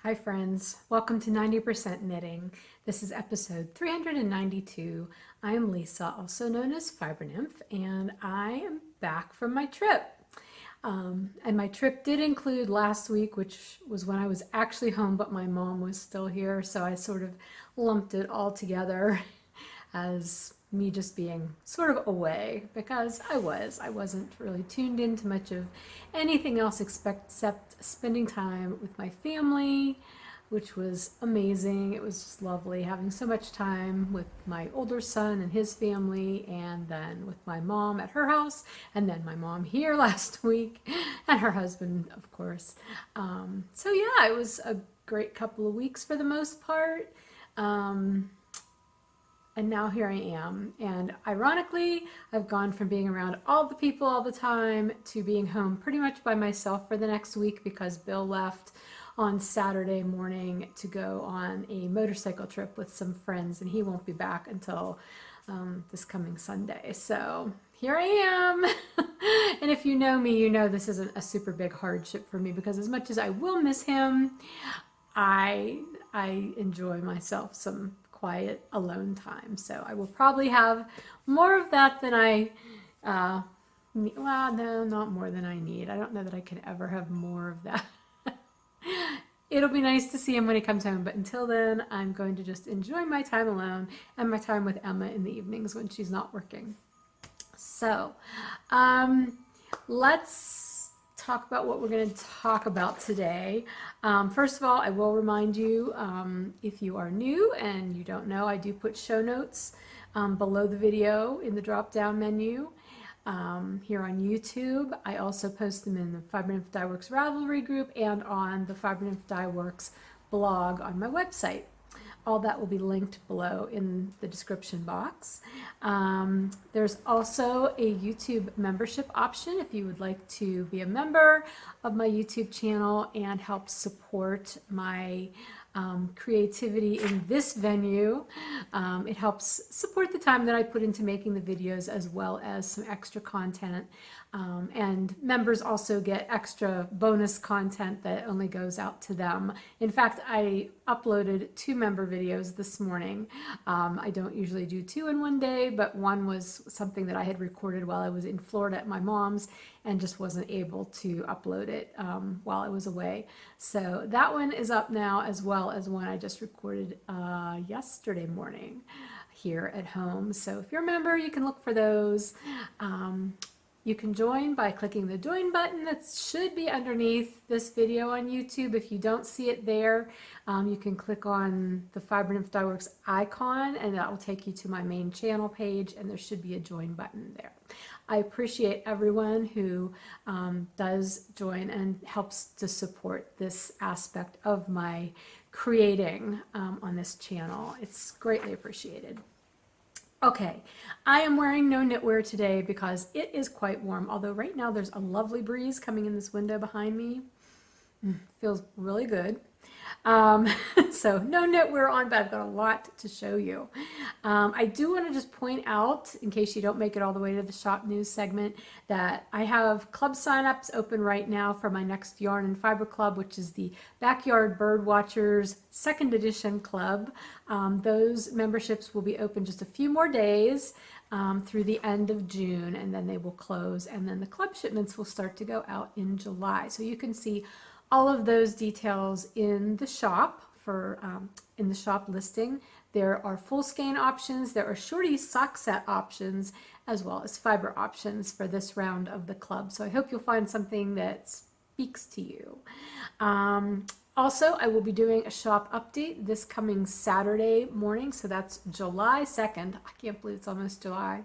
Hi friends, welcome to 90% Knitting. This is episode 392. I am Lisa, also known as Fiber Nymph, and I am back from my trip. And my trip did include last week, which was when I was actually home, but my mom was still here, so I sort of lumped it all together as me just being sort of away because I wasn't really tuned into much of anything else except spending time with my family, which was amazing. It was just lovely having so much time with my older son and his family, and then with my mom at her house, and then my mom here last week, and her husband, of course. So yeah, it was a great couple of weeks for the most part. And now here I am. And ironically, I've gone from being around all the people all the time to being home pretty much by myself for the next week because Bill left on Saturday morning to go on a motorcycle trip with some friends, and he won't be back until this coming Sunday. So here I am. And if you know me, you know this isn't a super big hardship for me because as much as I will miss him, I enjoy myself some quiet alone time. So I will probably have more of that than I well, no, not more than I need. I don't know that I can ever have more of that. It'll be nice to see him when he comes home, but until then, I'm going to just enjoy my time alone and my time with Emma in the evenings when she's not working. So, let's talk about what we're going to talk about today. First of all, I will remind you, if you are new and you don't know, I do put show notes below the video in the drop-down menu. Here on YouTube. I also post them in the Fiber Nymph Dye Works Ravelry group and on the Fiber Nymph Dye Works blog on my website. All that will be linked below in the description box. There's also a YouTube membership option if you would like to be a member of my YouTube channel and help support my creativity in this venue. It helps support the time that I put into making the videos as well as some extra content. And members also get extra bonus content that only goes out to them. In fact, I uploaded 2 member videos this morning. I don't usually do 2 in one day, but one was something that I had recorded while I was in Florida at my mom's and just wasn't able to upload it while I was away. So that one is up now, as well as one I just recorded yesterday morning here at home. So if you're a member, you can look for those. You can join by clicking the join button that should be underneath this video on YouTube. If you don't see it there, you can click on the Fiber Nymph Dye Works icon and that will take you to my main channel page, and there should be a join button there. I appreciate everyone who does join and helps to support this aspect of my creating on this channel. It's greatly appreciated. Okay, I am wearing no knitwear today because it is quite warm, although right now there's a lovely breeze coming in this window behind me. Feels really good. So no knitwear on, but I've got a lot to show you. I do want to just point out, in case you don't make it all the way to the shop news segment, that I have club signups open right now for my next Yarn and Fiber Club, which is the Backyard Bird Watchers 2nd edition club. Those memberships will be open just a few more days through the end of June, and then they will close, and then the club shipments will start to go out in July. So you can see all of those details in the shop in the shop listing. There are full skein options, there are shorty sock set options, as well as fiber options for this round of the club. So I hope you'll find something that speaks to you. Also, I will be doing a shop update this coming Saturday morning, so that's July 2nd. I can't believe it's almost July.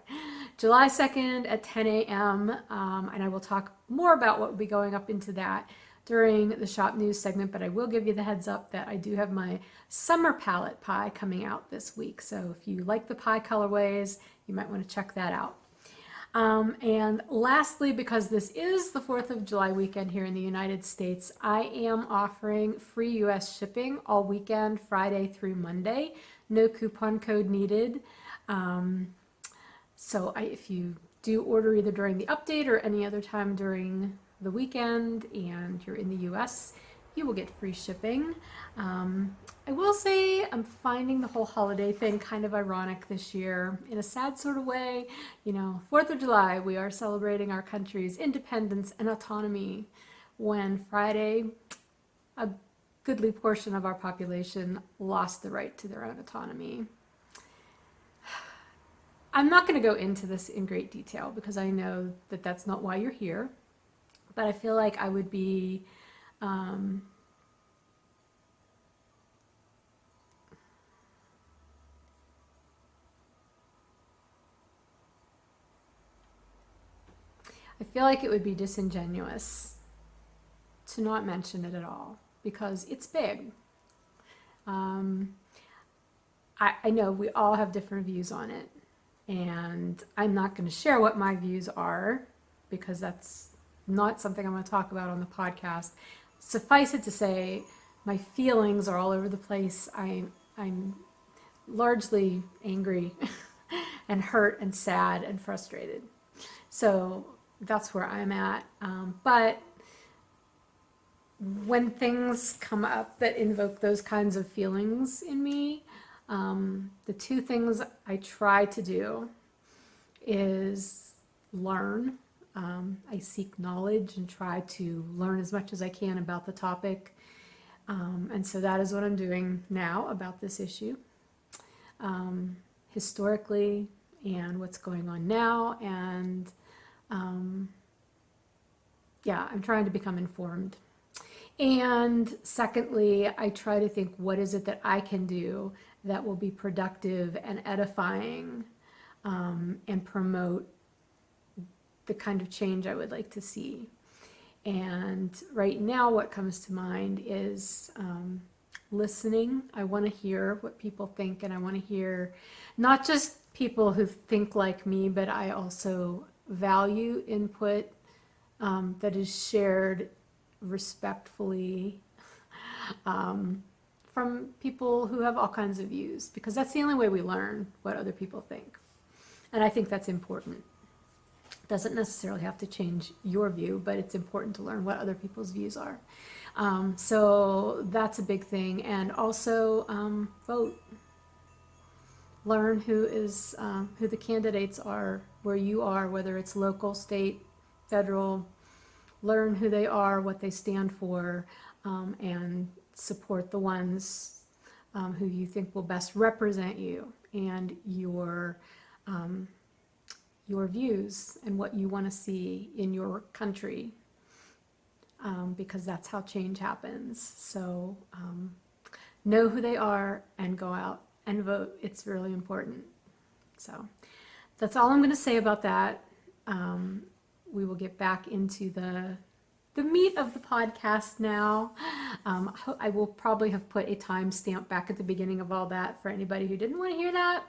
July 2nd at 10 a.m. And I will talk more about what will be going up into that during the shop news segment, but I will give you the heads up that I do have my summer palette pie coming out this week. So if you like the pie colorways, you might want to check that out. And lastly, because this is the 4th of July weekend here in the United States, I am offering free US shipping all weekend, Friday through Monday. No coupon code needed. So if you do order either during the update or any other time during the weekend and you're in the US, you will get free shipping. I will say I'm finding the whole holiday thing kind of ironic this year in a sad sort of way. You know, 4th of July, we are celebrating our country's independence and autonomy, when Friday, a goodly portion of our population lost the right to their own autonomy. I'm not going to go into this in great detail because I know that that's not why you're here, but I feel like I would be I feel like it would be disingenuous to not mention it at all because it's big. I know we all have different views on it, and I'm not going to share what my views are because that's not something I'm going to talk about on the podcast. Suffice it to say, my feelings are all over the place. I'm largely angry and hurt and sad and frustrated. So that's where I'm at. But when things come up that invoke those kinds of feelings in me, the two things I try to do is learn. I seek knowledge and try to learn as much as I can about the topic. And so that is what I'm doing now about this issue, historically, and what's going on now. And yeah, I'm trying to become informed. And secondly, I try to think, what is it that I can do that will be productive and edifying, and promote the kind of change I would like to see. And right now what comes to mind is listening. I want to hear what people think, and I want to hear not just people who think like me, but I also value input that is shared respectfully from people who have all kinds of views, because that's the only way we learn what other people think. And I think that's important. Doesn't necessarily have to change your view, but it's important to learn what other people's views are. So that's a big thing. And also vote. Learn who the candidates are where you are, whether it's local, state, federal. Learn who they are, what they stand for, and support the ones who you think will best represent you and your views and what you want to see in your country, because that's how change happens. So know who they are and go out and vote. It's really important. So that's all I'm going to say about that. We will get back into the meat of the podcast now. I will probably have put a timestamp back at the beginning of all that for anybody who didn't want to hear that,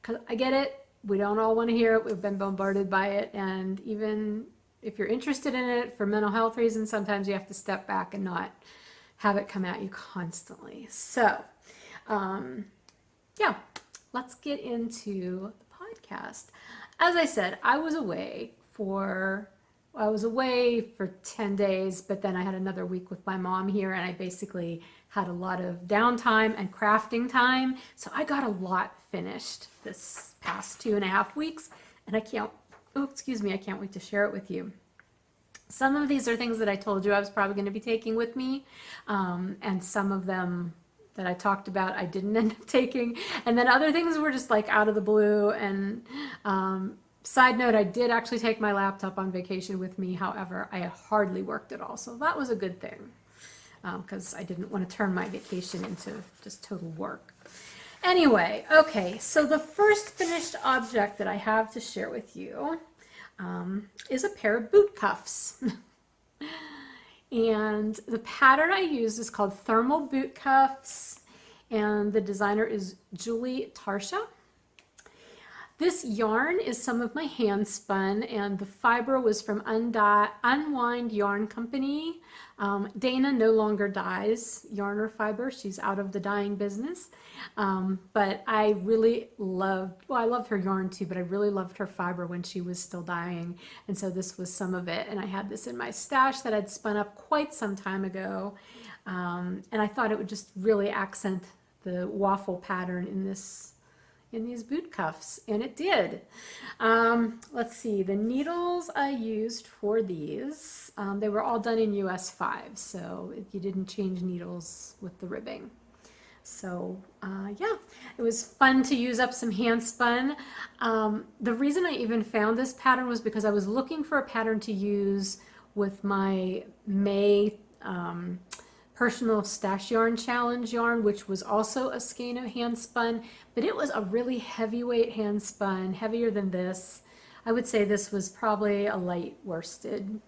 because I get it. We don't all want to hear it. We've been bombarded by it. And even if you're interested in it for mental health reasons, sometimes you have to step back and not have it come at you constantly. So, yeah, let's get into the podcast. As I said, I was away for 10 days, but then I had another week with my mom here, and I basically had a lot of downtime and crafting time. So I got a lot finished this past 2.5 weeks, and I can't wait to share it with you. Some of these are things that I told you I was probably going to be taking with me, and some of them that I talked about I didn't end up taking, and then other things were just like out of the blue. And side note, I did actually take my laptop on vacation with me. However, I hardly worked at all, so that was a good thing, because I didn't want to turn my vacation into just total work. Anyway, okay, so the first finished object that I have to share with you is a pair of boot cuffs. And the pattern I use is called Thermal Boot Cuffs, and the designer is Julie Tarsha. This yarn is some of my hand spun, and the fiber was from Unwind Yarn Company. Dana no longer dyes yarn or fiber. She's out of the dyeing business. But I really loved her yarn too, but I really loved her fiber when she was still dyeing. And so this was some of it. And I had this in my stash that I'd spun up quite some time ago. And I thought it would just really accent the waffle pattern in these boot cuffs, and it did. Let's see, the needles I used for these, they were all done in US 5, so you didn't change needles with the ribbing. So yeah, it was fun to use up some hand spun. The reason I even found this pattern was because I was looking for a pattern to use with my May personal stash yarn challenge yarn, which was also a skein of hand spun, but it was a really heavyweight hand spun, heavier than this. I would say this was probably a light worsted,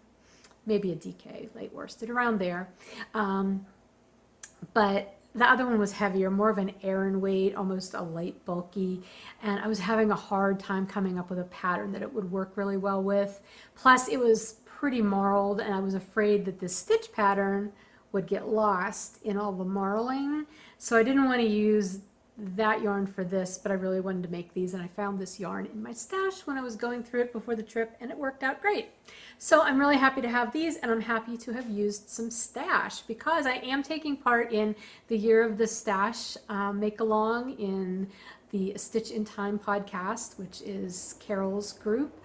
maybe a DK light worsted, around there. But the other one was heavier, more of an Aran weight, almost a light bulky, and I was having a hard time coming up with a pattern that it would work really well with. Plus it was pretty marled, and I was afraid that this stitch pattern would get lost in all the marling. So I didn't want to use that yarn for this, but I really wanted to make these, and I found this yarn in my stash when I was going through it before the trip, and it worked out great. So I'm really happy to have these, and I'm happy to have used some stash because I am taking part in the Year of the Stash make-along in the Stitch in Time podcast, which is Carol's group.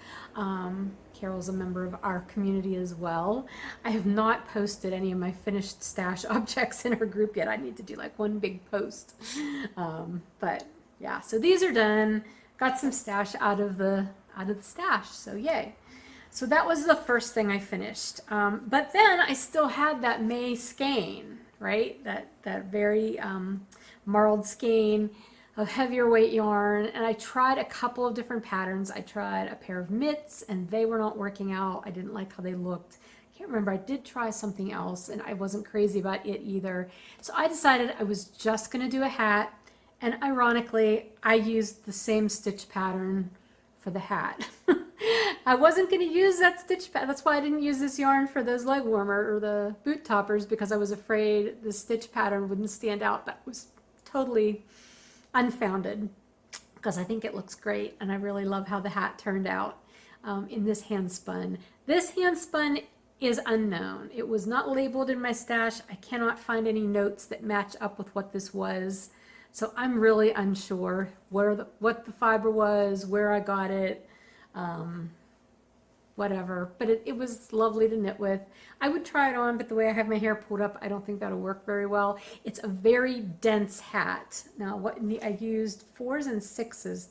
Carol's a member of our community as well. I have not posted any of my finished stash objects in her group yet. I need to do like one big post. But yeah, so these are done. Got some stash out of the stash, so yay. So that was the first thing I finished. But then I still had that May skein, right? That very marled skein of heavier weight yarn, and I tried a couple of different patterns. I tried a pair of mitts, and they were not working out. I didn't like how they looked. I can't remember. I did try something else, and I wasn't crazy about it either. So I decided I was just going to do a hat, and ironically, I used the same stitch pattern for the hat. I wasn't going to use that stitch pattern. That's why I didn't use this yarn for those leg warmer or the boot toppers, because I was afraid the stitch pattern wouldn't stand out. That was totally unfounded, because I think it looks great, and I really love how the hat turned out in this hand spun. This hand spun is unknown. It was not labeled in my stash. I cannot find any notes that match up with what this was, so I'm really unsure what the fiber was, where I got it, whatever, but it was lovely to knit with. I would try it on, but the way I have my hair pulled up, I don't think that'll work very well. It's a very dense hat. Now, I used 4s and 6s.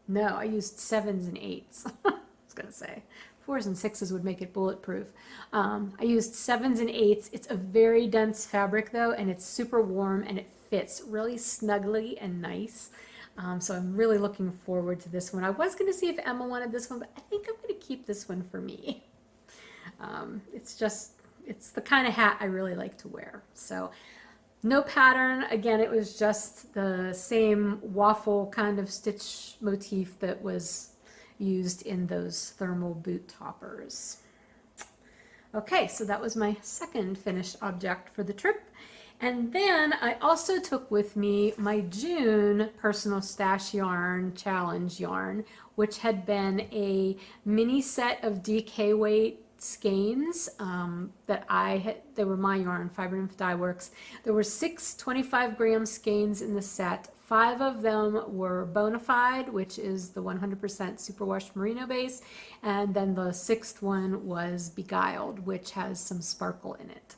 No, I used 7s and 8s. I was gonna say 4s and 6s would make it bulletproof. I used 7s and 8s. It's a very dense fabric though, and it's super warm, and it fits really snugly and nice. So I'm really looking forward to this one. I was going to see if Emma wanted this one, but I think I'm going to keep this one for me. It's the kind of hat I really like to wear. So no pattern. Again, it was just the same waffle kind of stitch motif that was used in those thermal boot toppers. Okay, so that was my second finished object for the trip. And then I also took with me my June personal stash yarn challenge yarn, which had been a mini set of DK weight skeins they were my yarn, Fiber Nymph Dye Works. There were 6 25-gram skeins in the set. 5 of them were Bonafide, which is the 100% superwash merino base, and then the 6th one was Beguiled, which has some sparkle in it.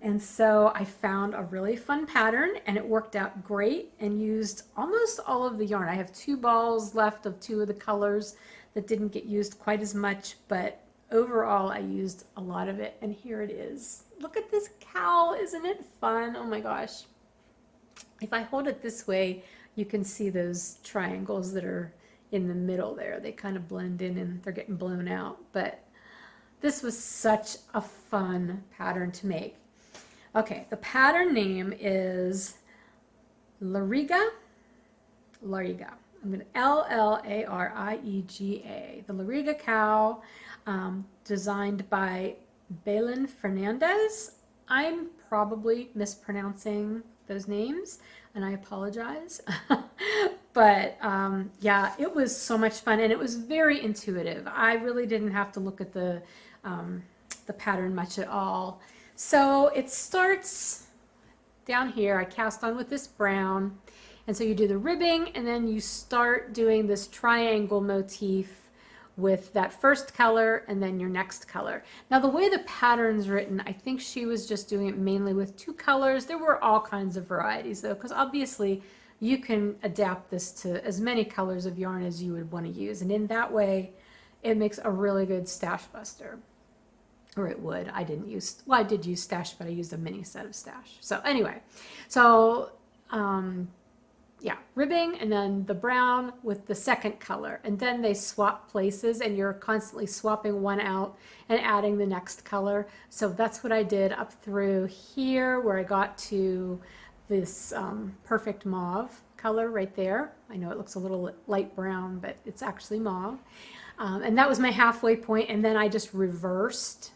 And so I found a really fun pattern, and it worked out great, and used almost all of the yarn. I have 2 balls left of 2 of the colors that didn't get used quite as much, but overall I used a lot of it, and here it is. Look at this cowl, isn't it fun? Oh my gosh. If I hold it this way, you can see those triangles that are in the middle there. They kind of blend in and they're getting blown out, but this was such a fun pattern to make. Okay, the pattern name is Llariega. Llariega. I'm going to Llariega. The Llariega cow, designed by Balin Fernandez. I'm probably mispronouncing those names, and I apologize. But yeah, it was so much fun, and it was very intuitive. I really didn't have to look at the pattern much at all. So it starts down here. I cast on with this brown. And so you do the ribbing and then you start doing this triangle motif with that first color and then your next color. Now the way the pattern's written, I think she was just doing it mainly with 2 colors. There were all kinds of varieties though, because obviously you can adapt this to as many colors of yarn as you would want to use. And in that way, it makes a really good stash buster. Or it would. I didn't use, well, I did use stash, but I used a mini set of stash. So anyway, so yeah, ribbing and then the brown with the second color. And then they swap places and you're constantly swapping one out and adding the next color. So that's what I did up through here where I got to this perfect mauve color right there. I know it looks a little light brown, but it's actually mauve. And that was my halfway point. And then I just reversed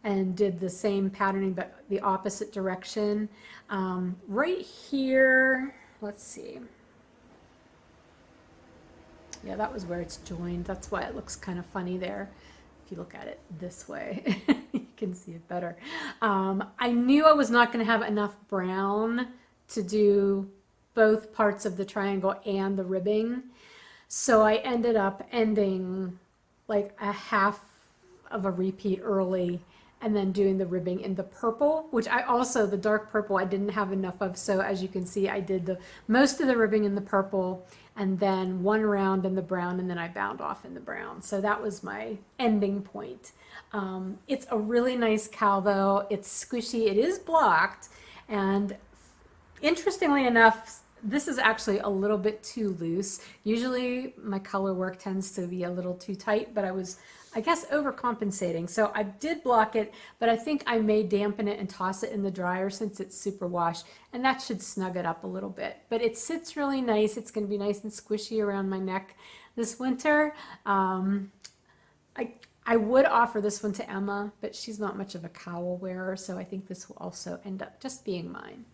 and did the same patterning, but the opposite direction. Right here, let's see. Yeah, that was where it's joined. That's why it looks kind of funny there. If you look at it this way, you can see it better. I knew I was not going to have enough brown to do both parts of the triangle and the ribbing. So I ended up ending like a half of a repeat early and then doing the ribbing in the purple, which I also, the dark purple, I didn't have enough of. So as you can see, I did most of the ribbing in the purple and then 1 round in the brown, and then I bound off in the brown. So that was my ending point. It's a really nice cowl though. It's squishy, it is blocked, and interestingly enough, this is actually a little bit too loose. Usually my color work tends to be a little too tight, but I was, I guess, overcompensating. So I did block it, but I think I may dampen it and toss it in the dryer since it's super wash, and that should snug it up a little bit. But it sits really nice. It's going to be nice and squishy around my neck this winter. I would offer this one to Emma, but she's not much of a cowl wearer, so I think this will also end up just being mine.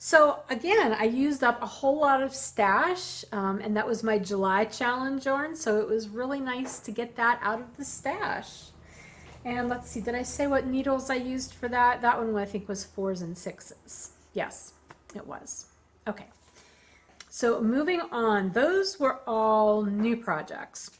So again, I used up a whole lot of stash, and that was my July challenge yarn, so it was really nice to get that out of the stash. And let's see, did I say what needles I used for that? That one I think was 4s and 6s. Yes, it was. Okay, so moving on, those were all new projects.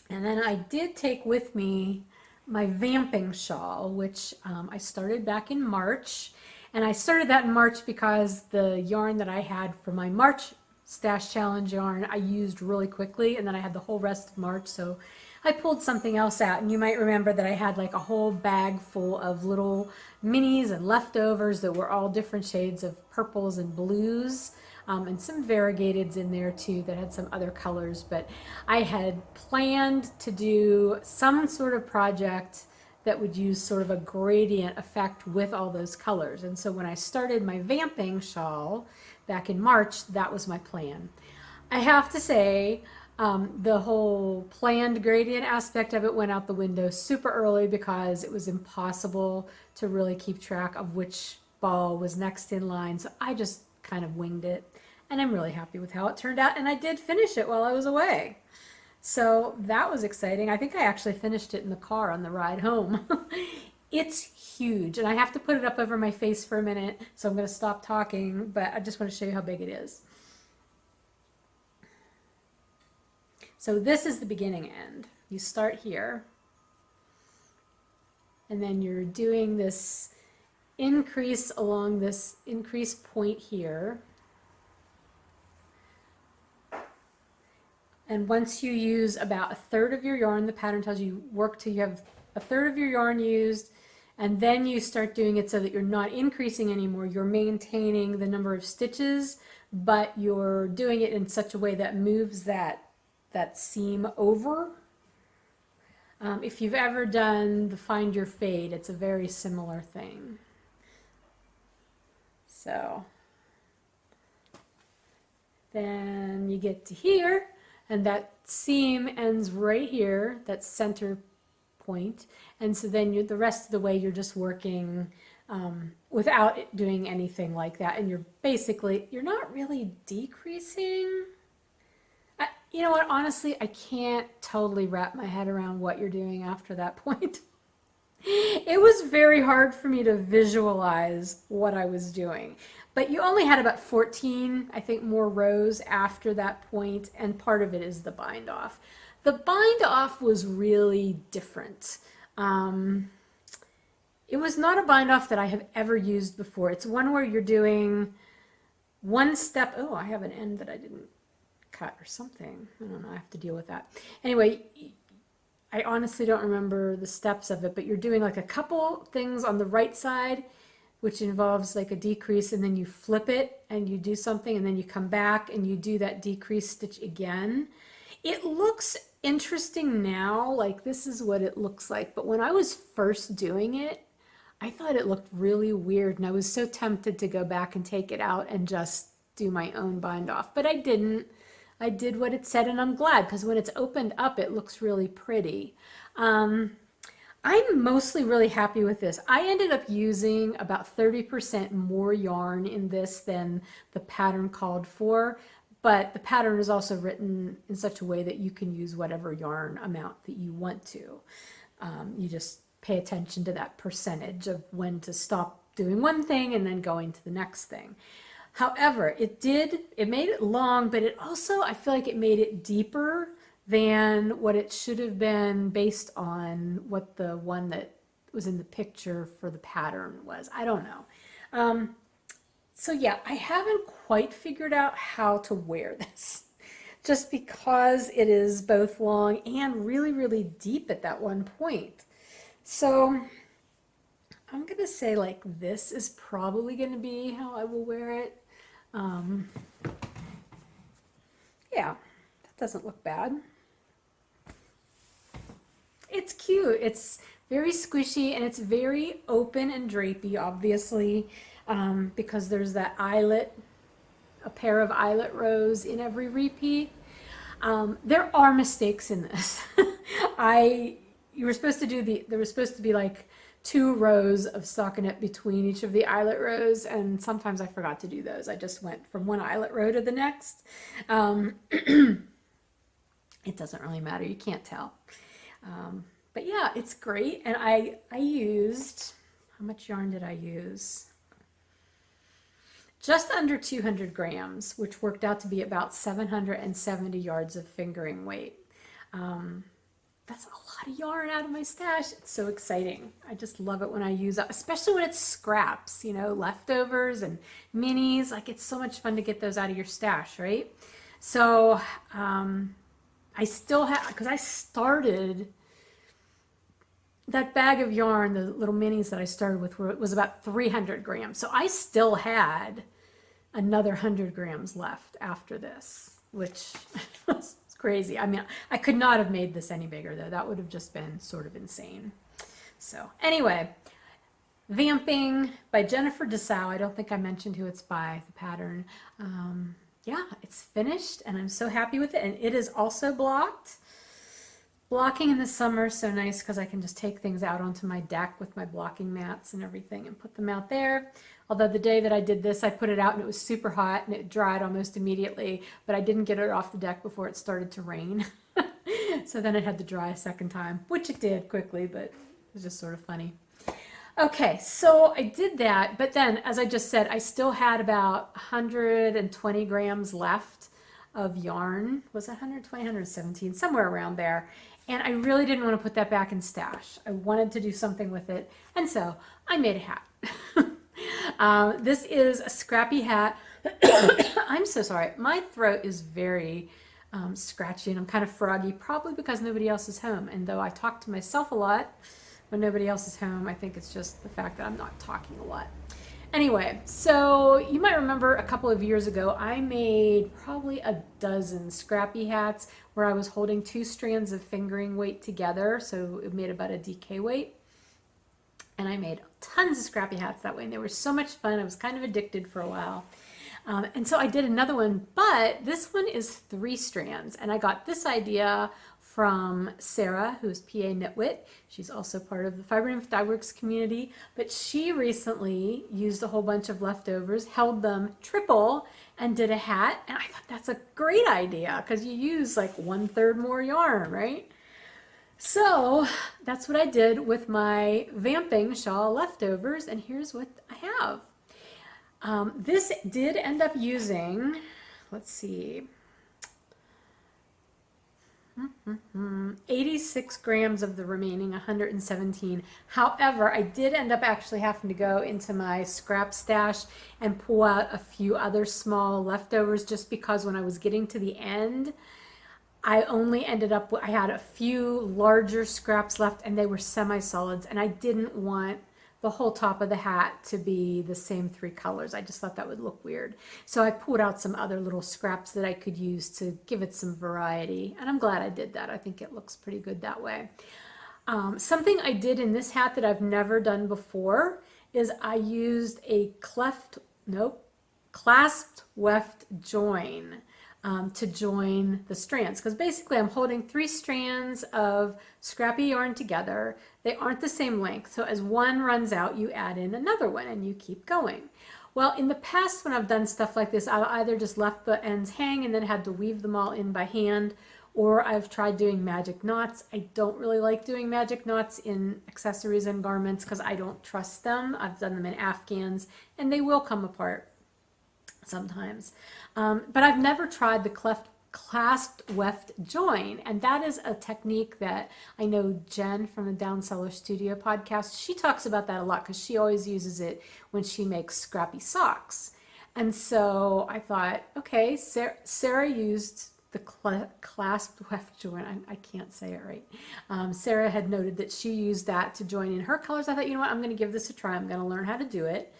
And then I did take with me my Vamping shawl, which I started back in March. And I started that in March because the yarn that I had for my March stash challenge yarn, I used really quickly, and then I had the whole rest of March, so I pulled something else out. And you might remember that I had like a whole bag full of little minis and leftovers that were all different shades of purples and blues. And some variegateds in there too that had some other colors, but I had planned to do some sort of project that would use sort of a gradient effect with all those colors. And so when I started my Vamping shawl back in March, that was my plan. I have to say, the whole planned gradient aspect of it went out the window super early because it was impossible to really keep track of which ball was next in line. So I just kind of winged it, and I'm really happy with how it turned out, and I did finish it while I was away. So that was exciting. I think I actually finished it in the car on the ride home. It's huge, and I have to put it up over my face for a minute, so I'm going to stop talking, but I just want to show you how big it is. So this is the beginning end. You start here, and then you're doing this increase along this increase point here. And once you use about 1/3 of your yarn, the pattern tells you work till you have 1/3 of your yarn used, and then you start doing it so that you're not increasing anymore. You're maintaining the number of stitches, but you're doing it in such a way that moves that seam over. If you've ever done the Find Your Fade, it's a very similar thing. So then you get to here, and that seam ends right here, that center point. And so then the rest of the way you're just working without doing anything like that. And you're not really decreasing. You know what, honestly, I can't totally wrap my head around what you're doing after that point. It was very hard for me to visualize what I was doing. But you only had about 14, I think, more rows after that point, and part of it is the bind off. The bind off was really different. It was not a bind off that I have ever used before. It's one where you're doing one step. Oh, I have an end that I didn't cut or something. I don't know. I have to deal with that. Anyway, I honestly don't remember the steps of it, but you're doing like a couple things on the right side, which involves like a decrease, and then you flip it and you do something, and then you come back and you do that decrease stitch again. It looks interesting now, like this is what it looks like, but when I was first doing it, I thought it looked really weird, and I was so tempted to go back and take it out and just do my own bind off, but I didn't. I did what it said, and I'm glad, because when it's opened up, it looks really pretty. I'm mostly really happy with this. I ended up using about 30% more yarn in this than the pattern called for, but the pattern is also written in such a way that you can use whatever yarn amount that you want to. You just pay attention to that percentage of when to stop doing one thing and then going to the next thing. However, it made it long, but it also, I feel like it made it deeper than what it should have been based on what the one that was in the picture for the pattern was. I don't know. So yeah, I haven't quite figured out how to wear this just because it is both long and really, really deep at that one point. So I'm going to say like this is probably going to be how I will wear it. Yeah, that doesn't look bad. It's cute. It's very squishy, and it's very open and drapey, obviously, because there's that eyelet, a pair of eyelet rows in every repeat. There are mistakes in this. You were supposed to do there was supposed to be like 2 rows of stockinette between each of the eyelet rows, and sometimes I forgot to do those. I just went from one eyelet row to the next. It doesn't really matter, you can't tell. But yeah, it's great, and I used, how much yarn did I use? Just under 200 grams, which worked out to be about 770 yards of fingering weight. That's a lot of yarn out of my stash. It's so exciting. I just love it when I use it, especially when it's scraps, you know, leftovers and minis. Like, it's so much fun to get those out of your stash, right? So I still have, because I started that bag of yarn, the little minis that I started with, was about 300 grams. So I still had another 100 grams left after this, which was crazy. I mean, I could not have made this any bigger, though. That would have just been sort of insane. So anyway, Vamping by Jennifer DeSalle. I don't think I mentioned who it's by, the pattern. Yeah, it's finished, and I'm so happy with it. And it is also blocked. Blocking in the summer is so nice because I can just take things out onto my deck with my blocking mats and everything and put them out there. Although the day that I did this, I put it out and it was super hot and it dried almost immediately, but I didn't get it off the deck before it started to rain. So then it had to dry a second time, which it did quickly, but it was just sort of funny. Okay, so I did that, but then, as I just said, I still had about 120 grams left of yarn. Was it 120, 117, somewhere around there. And I really didn't want to put that back in stash. I wanted to do something with it, and so I made a hat. This is a Scrappy hat. I'm so sorry. My throat is very scratchy, and I'm kind of froggy, probably because nobody else is home. And though I talk to myself a lot when nobody else is home, I think it's just the fact that I'm not talking a lot. Anyway, so you might remember a couple of years ago, I made probably a dozen Scrappy hats where I was holding 2 strands of fingering weight together, so it made about a DK weight. And I made tons of Scrappy hats that way, and they were so much fun. I was kind of addicted for a while. And so I did another one, but this one is 3 strands, and I got this idea from Sarah, who's PA Knitwit. She's also part of the Fiber Nymph Dye Works community, but she recently used a whole bunch of leftovers, held them triple, and did a hat. And I thought that's a great idea because you use like 1/3 more yarn, right? So that's what I did with my Vamping shawl leftovers, and here's what I have. This did end up using, let's see, 86 grams of the remaining 117. However, I did end up actually having to go into my scrap stash and pull out a few other small leftovers just because when I was getting to the end, I only ended up, I had a few larger scraps left and they were semi-solids, and I didn't want the whole top of the hat to be the same three colors. I just thought that would look weird. So I pulled out some other little scraps that I could use to give it some variety, and I'm glad I did that. I think it looks pretty good that way. Something I did in this hat that I've never done before is I used a clasped weft join to join the strands, because basically I'm holding 3 strands of scrappy yarn together. They aren't the same length, so as one runs out you add in another one and you keep going. Well, in the past when I've done stuff like this, I've either just left the ends hang and then had to weave them all in by hand, or I've tried doing magic knots. I don't really like doing magic knots in accessories and garments because I don't trust them. I've done them in Afghans and they will come apart sometimes. But I've never tried the clasped weft join, and that is a technique that I know Jen from the Down Cellar Studio podcast, she talks about that a lot because she always uses it when she makes scrappy socks. And so I thought, okay, Sarah used the clasped weft join. I can't say it right. Sarah had noted that she used that to join in her colors. I thought, you know what, I'm going to give this a try. I'm going to learn how to do it.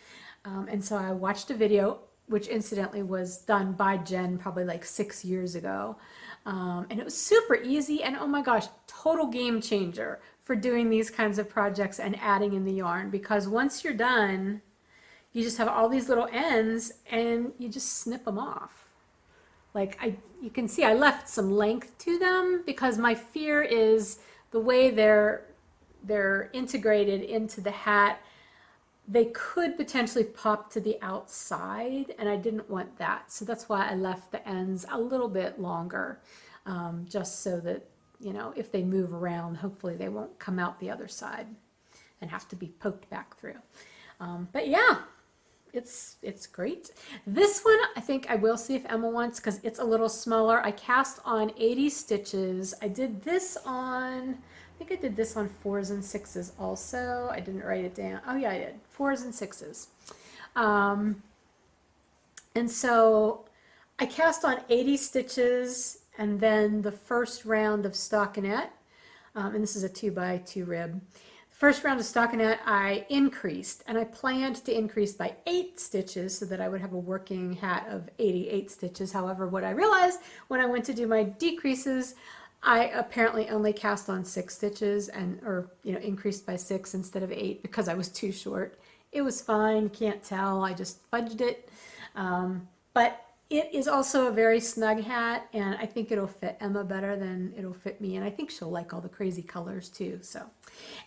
And so I watched a video, which incidentally was done by Jen probably like 6 years ago. And it was super easy, and oh my gosh, total game changer for doing these kinds of projects and adding in the yarn, because once you're done, you just have all these little ends and you just snip them off. Like you can see I left some length to them because my fear is the way they're integrated into the hat, they could potentially pop to the outside, and I didn't want that. So that's why I left the ends a little bit longer, just so that, you know, if they move around, hopefully they won't come out the other side and have to be poked back through. But yeah, it's great. This one, I think I will see if Emma wants, because it's a little smaller. I cast on 80 stitches. I did this on, I think I did this on 4s and 6s also. I didn't write it down. Oh yeah, I did. 4s and 6s. And so I cast on 80 stitches, and then the first round of stockinette, and this is a 2x2 rib. First round of stockinette I increased, and I planned to increase by 8 stitches so that I would have a working hat of 88 stitches. However, what I realized when I went to do my decreases, I apparently only cast on 6 stitches or increased by 6 instead of 8 because I was too short. It was fine, can't tell, I just fudged it. But it is also a very snug hat, and I think it'll fit Emma better than it'll fit me, and I think she'll like all the crazy colors too. So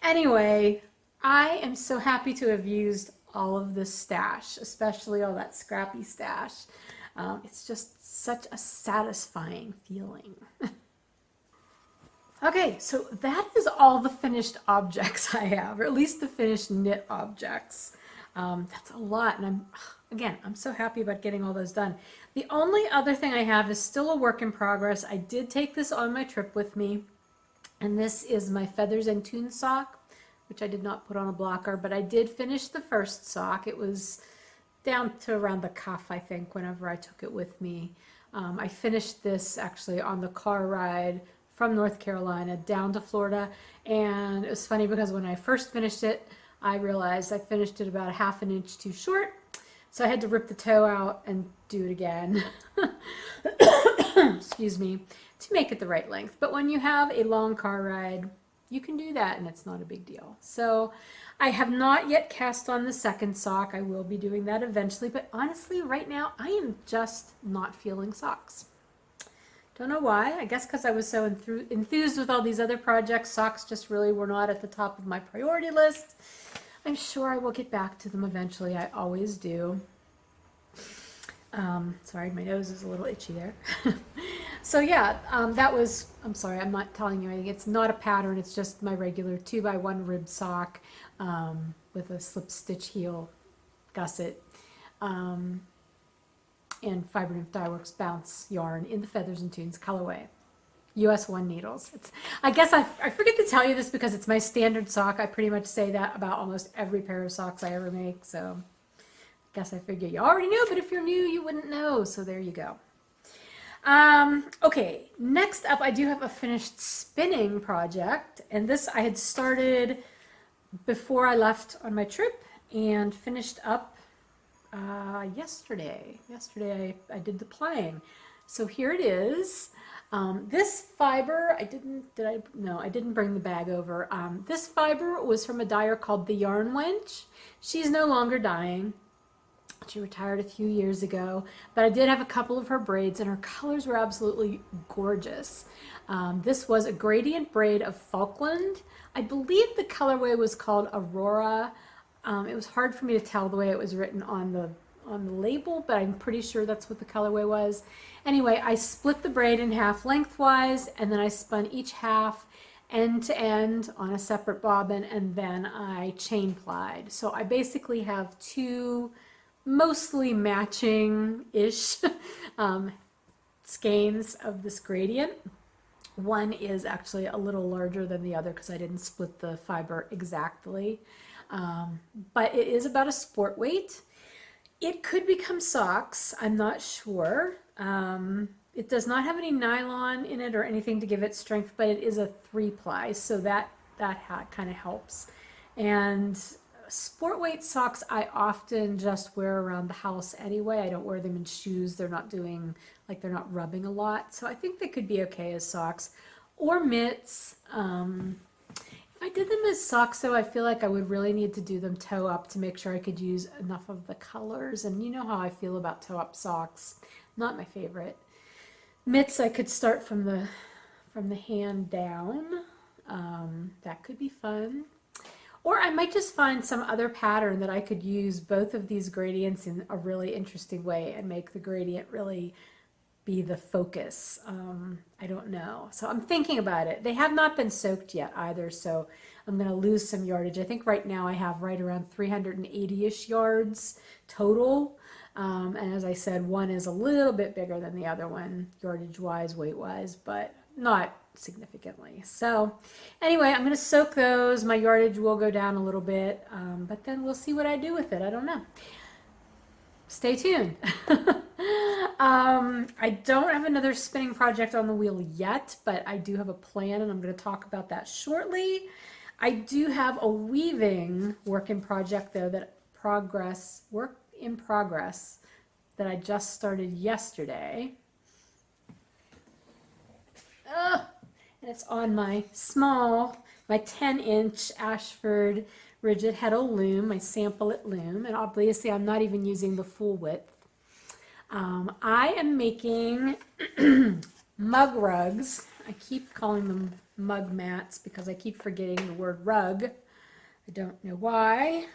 anyway, I am so happy to have used all of this stash, especially all that scrappy stash. It's just such a satisfying feeling. Okay, so that is all the finished objects I have, or at least the finished knit objects. That's a lot, and I'm so happy about getting all those done. The only other thing I have is still a work in progress. I did take this on my trip with me, and this is my Feathers and Tune sock, which I did not put on a blocker, but I did finish the first sock. It was down to around the cuff, I think, whenever I took it with me. I finished this actually on the car ride from North Carolina down to Florida, and it was funny because when I first finished it, I realized I finished it about a ½ an inch too short, so I had to rip the toe out and do it again, excuse me, to make it the right length. But when you have a long car ride, you can do that and it's not a big deal. So I have not yet cast on the second sock. I will be doing that eventually, but honestly right now I am just not feeling socks. Don't know why. I guess because I was so enthused with all these other projects, socks just really were not at the top of my priority list. I'm sure I will get back to them eventually. I always do. Sorry, my nose is a little itchy there. So yeah, that was, I'm sorry, I'm not telling you anything. It's not a pattern. It's just my regular 2x1 rib sock with a slip stitch heel gusset and Fiber Nymph Dye Works Bounce yarn in the Feathers and Tunes colorway. US 1 needles. I guess I forget to tell you this because it's my standard sock. I pretty much say that about almost every pair of socks I ever make. So I guess I figure you already knew, but if you're new, you wouldn't know. So there you go. Okay, next up, I do have a finished spinning project, and this I had started before I left on my trip and finished up yesterday. Yesterday I did the plying. So here it is. This fiber, I didn't bring the bag over. This fiber was from a dyer called the Yarn Wench. She's no longer dyeing. She retired a few years ago, but I did have a couple of her braids and her colors were absolutely gorgeous. This was a gradient braid of Falkland. I believe the colorway was called Aurora. It was hard for me to tell the way it was written on the label, but I'm pretty sure that's what the colorway was. Anyway, I split the braid in half lengthwise, and then I spun each half end to end on a separate bobbin, and then I chain plied. So I basically have two mostly matching-ish skeins of this gradient. One is actually a little larger than the other because I didn't split the fiber exactly. But it is about a sport weight. It could become socks, I'm not sure. It does not have any nylon in it or anything to give it strength, but it is a 3-ply, so that kind of helps. And sport weight socks I often just wear around the house anyway. I don't wear them in shoes. They're not rubbing a lot. So I think they could be okay as socks or mitts. If I did them as socks though, I feel like I would really need to do them toe up to make sure I could use enough of the colors. And you know how I feel about toe up socks. Not my favorite. Mitts I could start from the hand down. That could be fun. Or I might just find some other pattern that I could use both of these gradients in a really interesting way and make the gradient really be the focus. I don't know. So I'm thinking about it. They have not been soaked yet either, so I'm going to lose some yardage. I think right now I have right around 380-ish yards total. And as I said, one is a little bit bigger than the other one, yardage-wise, weight-wise, but not significantly. So anyway, I'm going to soak those. My yardage will go down a little bit, but then we'll see what I do with it. I don't know. Stay tuned. I don't have another spinning project on the wheel yet, but I do have a plan and I'm going to talk about that shortly. I do have a weaving work in project though, work in progress that I just started yesterday. And it's on my 10-inch Ashford rigid heddle loom, my sample it loom, and obviously I'm not even using the full width. I am making mug rugs. I keep calling them mug mats because I keep forgetting the word rug. I don't know why.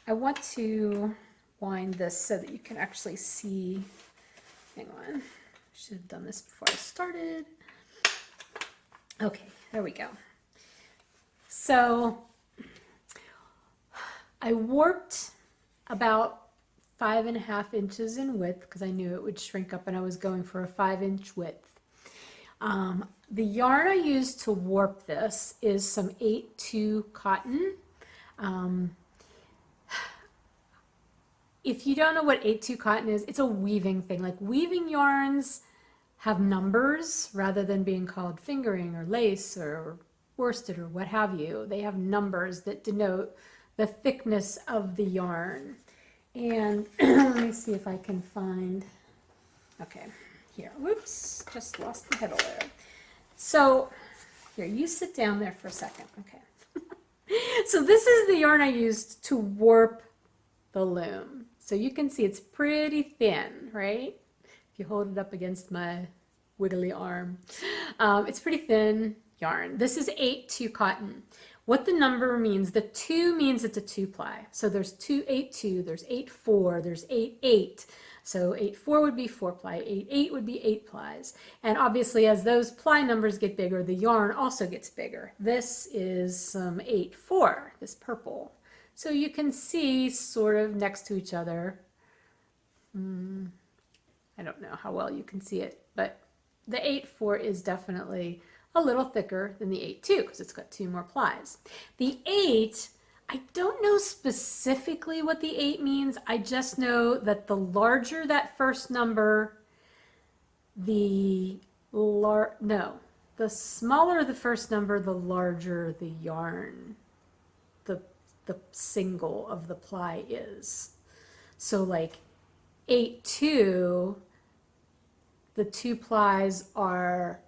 I want to wind this so that you can actually see. Hang on. Should have done this before I started. Okay, there we go. So I warped about 5.5 inches in width because I knew it would shrink up and I was going for a 5-inch width. The yarn I used to warp this is some 8-2 cotton. If you don't know what 8-2 cotton is, it's a weaving thing. Like weaving yarns have numbers rather than being called fingering or lace or worsted or what have you. They have numbers that denote the thickness of the yarn. And let me see if I can find, okay, here, whoops, just lost the heddle there. So here, you sit down there for a second, okay. So this is the yarn I used to warp the loom. So you can see it's pretty thin, right? If you hold it up against my wiggly arm. It's pretty thin yarn. This is 8-2 cotton. What the number means, the 2 means it's a 2-ply. So there's 8-2, there's 8-4, there's 8-8. So 8/4 would be 4 ply, 8/8 would be 8 plies. And obviously as those ply numbers get bigger, the yarn also gets bigger. This is some 8/4, this purple. So you can see sort of next to each other. I don't know how well you can see it, but the 8/4 is definitely a little thicker than the 8/2 because it's got 2 more plies. The 8, I don't know specifically what the 8 means. I just know that the larger that first number, the smaller the first number, the larger the yarn, the single of the ply is. So like 8/2, the 2 plies are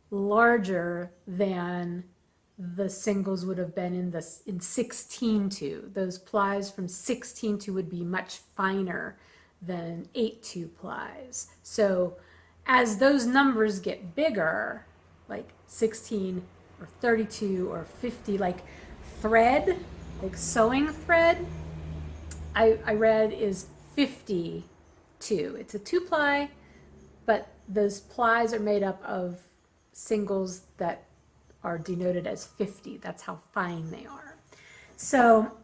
larger than the singles would have been in 16/2. Those plies from 16/2 would be much finer than 8/2 plies. So as those numbers get bigger, like 16 or 32 or 50, like thread, like sewing thread, I read is 52. It's a 2 ply, but those plies are made up of singles that are denoted as 50. That's how fine they are. So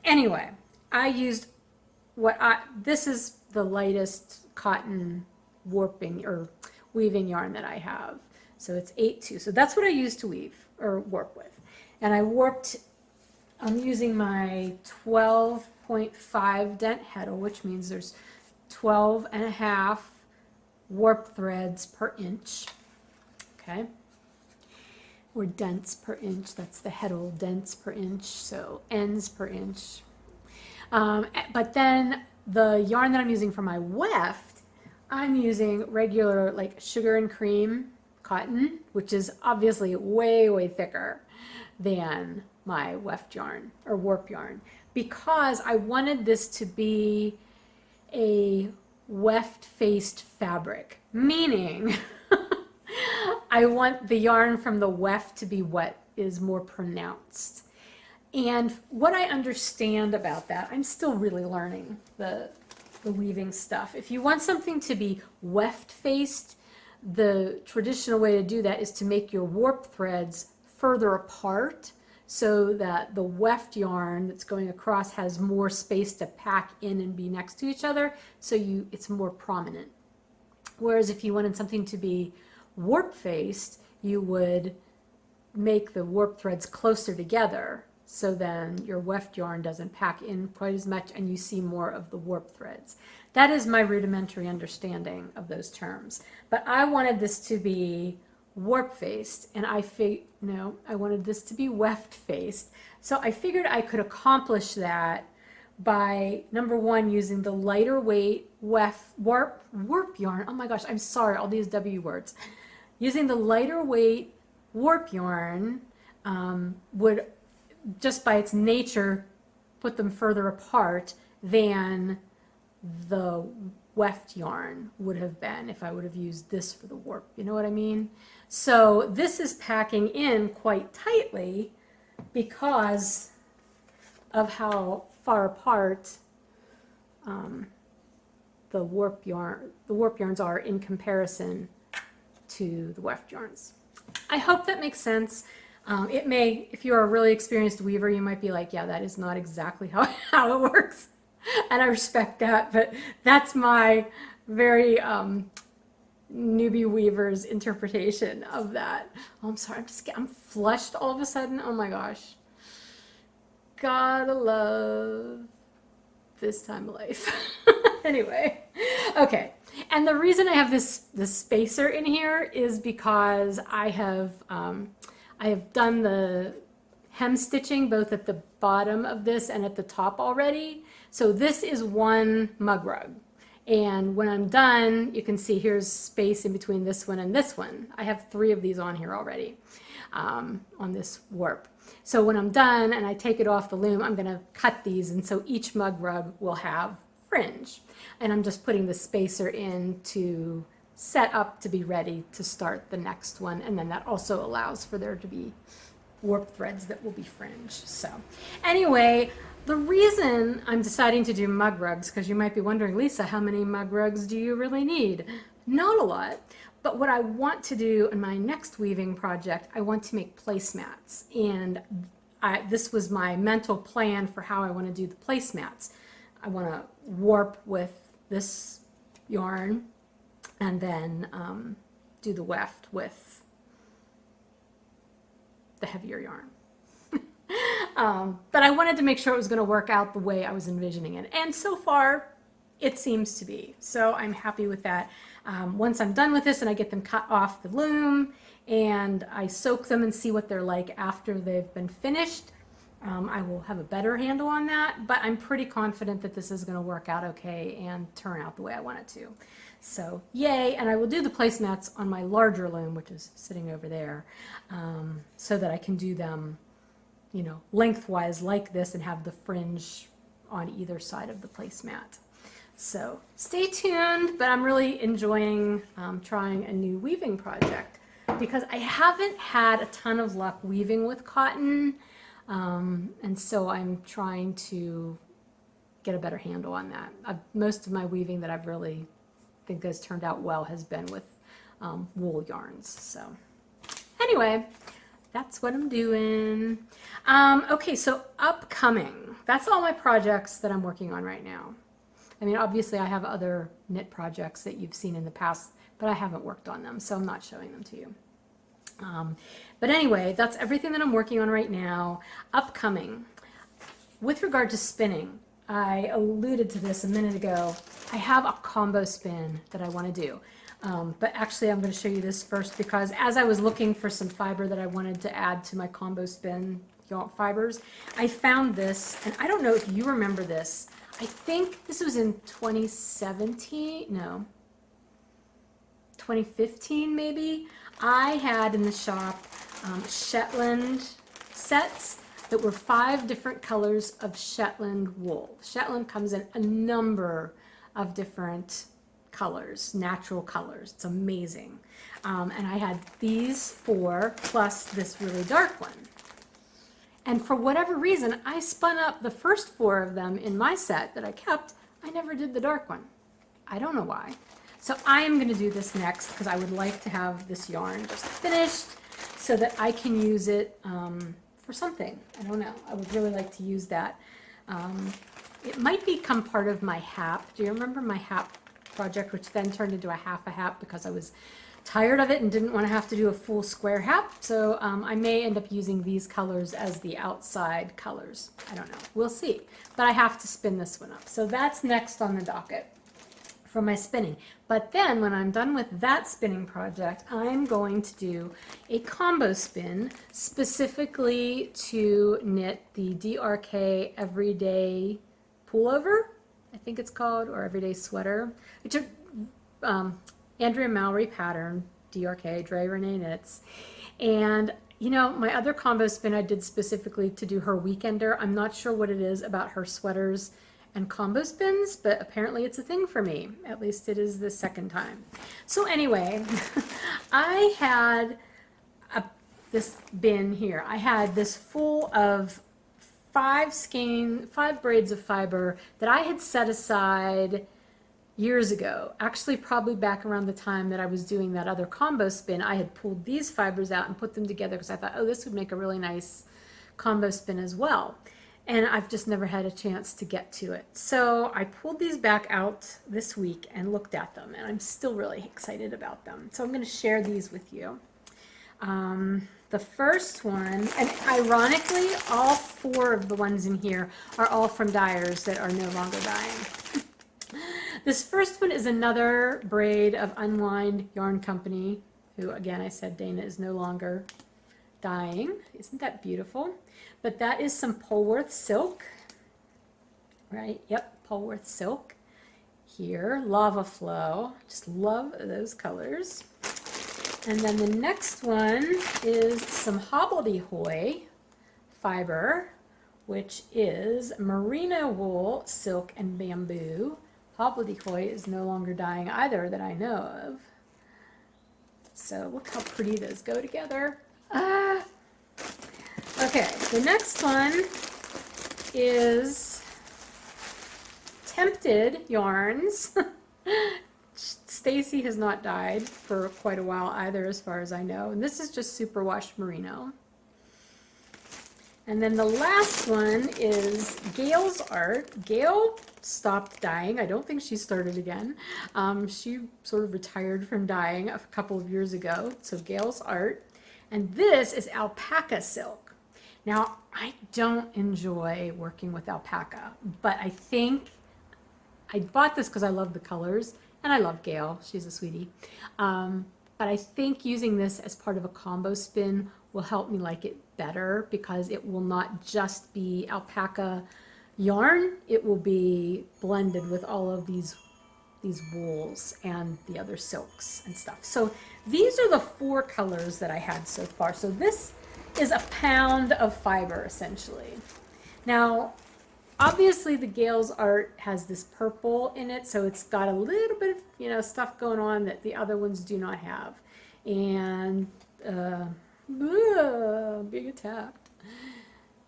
anyway, I used this is the lightest cotton warping or weaving yarn that I have. So it's 8/2. So that's what I used to weave or warp with. And I warped, I'm using my 12.5 dent heddle, which means there's 12.5 warp threads per inch. Okay. Or dents per inch. That's the heddle, dents per inch. So ends per inch. But then the yarn that I'm using for my weft, I'm using regular like sugar and cream cotton, which is obviously way, way thicker than my weft yarn or warp yarn, because I wanted this to be a weft-faced fabric, meaning I want the yarn from the weft to be what is more pronounced. And what I understand about that, I'm still really learning the weaving stuff. If you want something to be weft-faced, the traditional way to do that is to make your warp threads further apart so that the weft yarn that's going across has more space to pack in and be next to each other, so it's more prominent. Whereas if you wanted something to be warp-faced, you would make the warp threads closer together, so then your weft yarn doesn't pack in quite as much and you see more of the warp threads. That is my rudimentary understanding of those terms. But I wanted this to be warp-faced, and I wanted this to be weft-faced. So I figured I could accomplish that by, number one, using the lighter weight warp yarn. Oh my gosh, I'm sorry, all these W words. Using the lighter weight warp yarn would, just by its nature, put them further apart than the weft yarn would have been if I would have used this for the warp. You know what I mean? So this is packing in quite tightly because of how far apart the warp yarns are in comparison to the weft yarns. I hope that makes sense. It may, if you're a really experienced weaver, you might be like, yeah, that is not exactly how it works. And I respect that, but that's my very newbie weaver's interpretation of that. Oh, I'm sorry, I'm flushed all of a sudden. Oh my gosh. Gotta love this time of life. Anyway, okay. And the reason I have this spacer in here is because I have done the hem stitching both at the bottom of this and at the top already. So this is one mug rug. And when I'm done, you can see here's space in between this one and this one. I have 3 of these on here already on this warp. So when I'm done and I take it off the loom, I'm going to cut these, and so each mug rug will have fringe. And I'm just putting the spacer in to set up to be ready to start the next one, and then that also allows for there to be warp threads that will be fringe. So anyway, The reason I'm deciding to do mug rugs, because you might be wondering, Lisa, how many mug rugs do you really need? Not a lot, but what I want to do in my next weaving project, I want to make placemats, and this was my mental plan for how I want to do the placemats. I want to warp with this yarn and then do the weft with the heavier yarn. But I wanted to make sure it was going to work out the way I was envisioning it. And so far, it seems to be. So I'm happy with that. Once I'm done with this and I get them cut off the loom and I soak them and see what they're like after they've been finished, I will have a better handle on that. But I'm pretty confident that this is going to work out okay and turn out the way I want it to. So yay. And I will do the placemats on my larger loom, which is sitting over there, so that I can do them, you know, lengthwise like this and have the fringe on either side of the placemat. So stay tuned, but I'm really enjoying trying a new weaving project because I haven't had a ton of luck weaving with cotton, and so I'm trying to get a better handle on that. Most of my weaving that I've really think has turned out well has been with wool yarns. So anyway, that's what I'm doing. Okay, so upcoming. That's all my projects that I'm working on right now. I mean, obviously I have other knit projects that you've seen in the past, but I haven't worked on them, so I'm not showing them to you. But anyway, that's everything that I'm working on right now. Upcoming. With regard to spinning, I alluded to this a minute ago. I have a combo spin that I want to do. But actually I'm going to show you this first because as I was looking for some fiber that I wanted to add to my combo spin fibers, I found this, and I don't know if you remember this. I think this was in 2017, no, 2015 maybe. I had in the shop Shetland sets that were 5 different colors of Shetland wool. Shetland comes in a number of different colors, natural colors. It's amazing. And I had these 4 plus this really dark one. And for whatever reason, I spun up the first 4 of them in my set that I kept. I never did the dark one. I don't know why. So I am going to do this next because I would like to have this yarn just finished so that I can use it for something. I don't know. I would really like to use that. It might become part of my hat. Do you remember my hat project, which then turned into a half a hat because I was tired of it and didn't want to have to do a full square hat? So I may end up using these colors as the outside colors. I don't know. We'll see. But I have to spin this one up. So that's next on the docket for my spinning. But then when I'm done with that spinning project, I'm going to do a combo spin specifically to knit the DRK Everyday Pullover, I think it's called, or Everyday Sweater. It's a Andrea Mallory pattern, DRK, Dre Renee Knits. And you know, my other combo spin I did specifically to do her weekender. I'm not sure what it is about her sweaters and combo spins, but apparently it's a thing for me. At least it is the second time. So anyway, I had this bin here. I had this full of 5 braids of fiber that I had set aside years ago. Actually, probably back around the time that I was doing that other combo spin, I had pulled these fibers out and put them together because I thought, oh, this would make a really nice combo spin as well. And I've just never had a chance to get to it. So I pulled these back out this week and looked at them, and I'm still really excited about them. So I'm going to share these with you. The first one, and ironically, all 4 of the ones in here are all from dyers that are no longer dyeing. This first one is another braid of Unwind Yarn Company, who, again, I said Dana is no longer dyeing. Isn't that beautiful? But that is some Polworth silk, right? Yep, Polworth silk. Here, Lava Flow. Just love those colors. And then the next one is some Hobbledehoy fiber, which is Merino wool, silk, and bamboo. Hobbledehoy is no longer dyeing either that I know of. So look how pretty those go together. Okay, the next one is Tempted Yarns. Stacy has not dyed for quite a while either, as far as I know. And this is just superwash merino. And then the last one is Gail's art. Gail stopped dyeing. I don't think she started again. She sort of retired from dyeing a couple of years ago. So Gail's art. And this is alpaca silk. Now, I don't enjoy working with alpaca, but I think I bought this because I love the colors. And I love Gail, she's a sweetie. But I think using this as part of a combo spin will help me like it better because it will not just be alpaca yarn, it will be blended with all of these wools and the other silks and stuff. So these are the 4 colors that I had so far. So this is a pound of fiber essentially. Now, obviously the Gail's art has this purple in it, so it's got a little bit of, you know, stuff going on that the other ones do not have. And being attacked.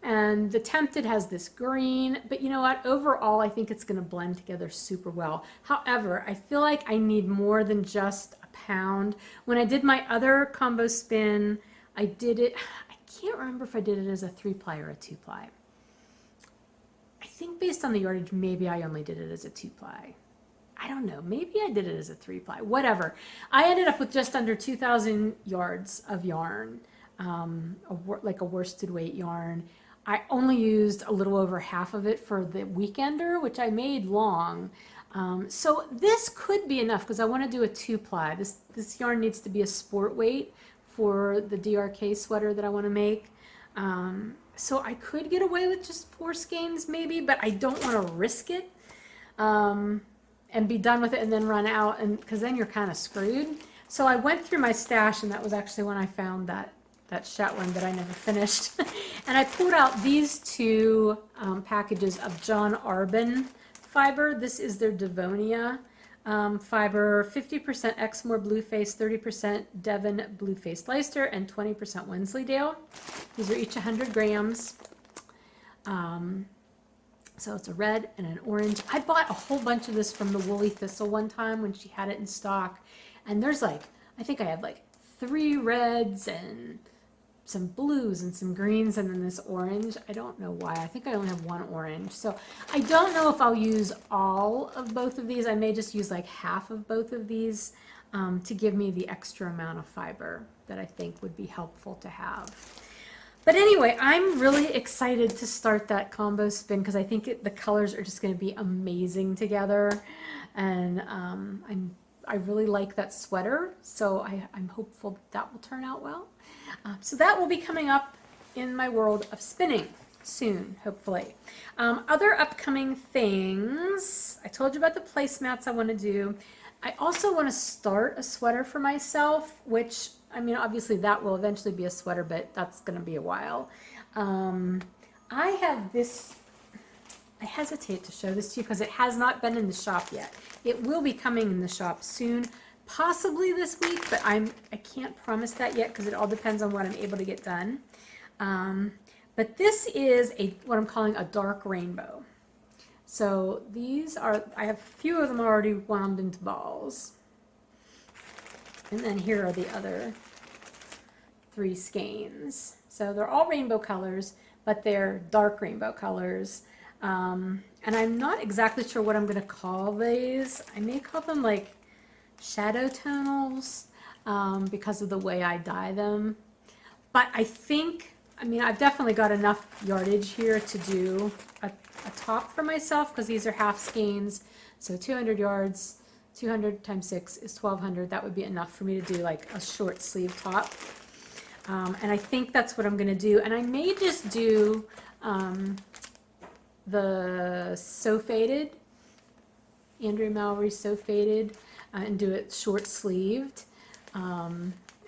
And the Tempted has this green, but you know what? Overall, I think it's going to blend together super well. However, I feel like I need more than just a pound. When I did my other combo spin, I did it, I can't remember if I did it as a 3-ply or a 2-ply. I think based on the yardage, maybe I only did it as a 2-ply. I don't know. Maybe I did it as a 3-ply. Whatever. I ended up with just under 2,000 yards of yarn, like a worsted weight yarn. I only used a little over half of it for the weekender, which I made long. So this could be enough because I want to do a 2-ply. This yarn needs to be a sport weight for the DRK sweater that I want to make. So I could get away with just 4 skeins maybe, but I don't want to risk it and be done with it and then run out, and because then you're kind of screwed. So I went through my stash, and that was actually when I found that Shetland that I never finished. And I pulled out these 2 packages of John Arbon fiber. This is their Devonia fiber, 50% Exmoor Blueface, 30% Devon Blueface Leicester, and 20% Wensleydale. These are each 100 grams. So it's a red and an orange. I bought a whole bunch of this from the Woolly Thistle one time when she had it in stock. And there's like, I think I have like 3 reds and some blues and some greens and then this orange. I don't know why. I think I only have 1 orange. So I don't know if I'll use all of both of these. I may just use like half of both of these to give me the extra amount of fiber that I think would be helpful to have. But anyway, I'm really excited to start that combo spin because I think the colors are just going to be amazing together. And I really like that sweater, so I'm hopeful that will turn out well. So that will be coming up in my world of spinning soon, hopefully. Other upcoming things, I told you about the placemats I want to do. I also want to start a sweater for myself, which, I mean, obviously that will eventually be a sweater, but that's going to be a while. I have this, I hesitate to show this to you because it has not been in the shop yet. It will be coming in the shop soon, possibly this week, but I can't promise that yet because it all depends on what I'm able to get done. But this is what I'm calling a dark rainbow. So these are, I have a few of them already wound into balls. And then here are the other 3 skeins. So they're all rainbow colors, but they're dark rainbow colors. And I'm not exactly sure what I'm going to call these. I may call them like shadow tonals because of the way I dye them. But I think, I mean, I've definitely got enough yardage here to do a top for myself because these are half skeins. So 200 yards, 200 times 6 is 1,200. That would be enough for me to do like a short sleeve top. And I think that's what I'm going to do. And I may just do the So Faded, Andrea Mallory So Faded, and do it short sleeved.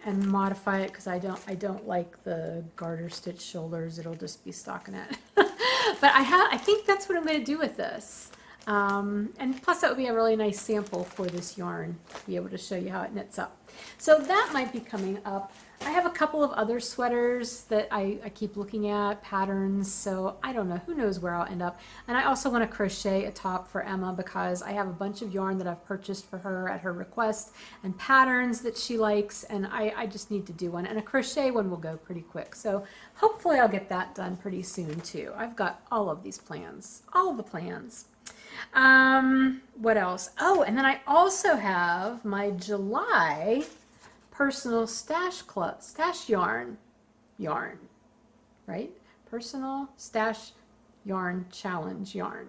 And modify it because I don't like the garter stitch shoulders. It'll just be stockinette. But I think that's what I'm going to do with this. And plus that would be a really nice sample for this yarn to be able to show you how it knits up. So that might be coming up. I have a couple of other sweaters that I keep looking at, patterns, so I don't know, who knows where I'll end up. And I also want to crochet a top for Emma because I have a bunch of yarn that I've purchased for her at her request and patterns that she likes, and I just need to do one. And a crochet one will go pretty quick, so hopefully I'll get that done pretty soon too. I've got all of these plans, all of the plans. What else? Oh, and then I also have my July personal stash yarn, right? Personal stash yarn challenge yarn.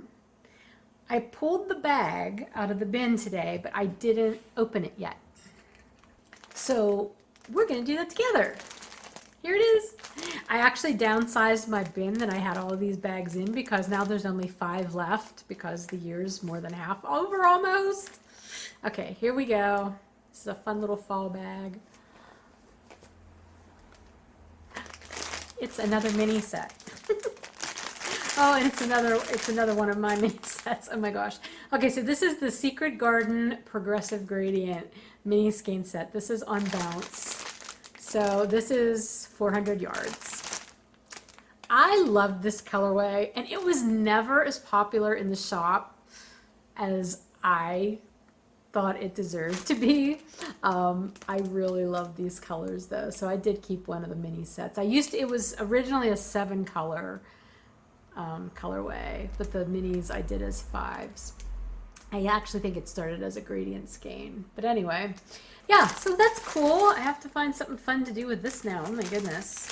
I pulled the bag out of the bin today, but I didn't open it yet. So we're gonna do that together. Here it is. I actually downsized my bin that I had all of these bags in because now there's only 5 left because the year's more than half over almost. Okay, here we go. This is a fun little fall bag. It's another mini set. Oh, and it's another one of my mini sets. Oh my gosh. Okay, so this is the Secret Garden Progressive Gradient mini skein set. This is on Bounce. So this is 400 yards. I love this colorway, and it was never as popular in the shop as I thought it deserved to be. I really love these colors though, so I did keep one of the mini sets. It was originally a 7-color colorway, but the minis I did as 5s. I actually think it started as a gradient skein, but anyway, yeah, so that's cool. I have to find something fun to do with this now. Oh my goodness.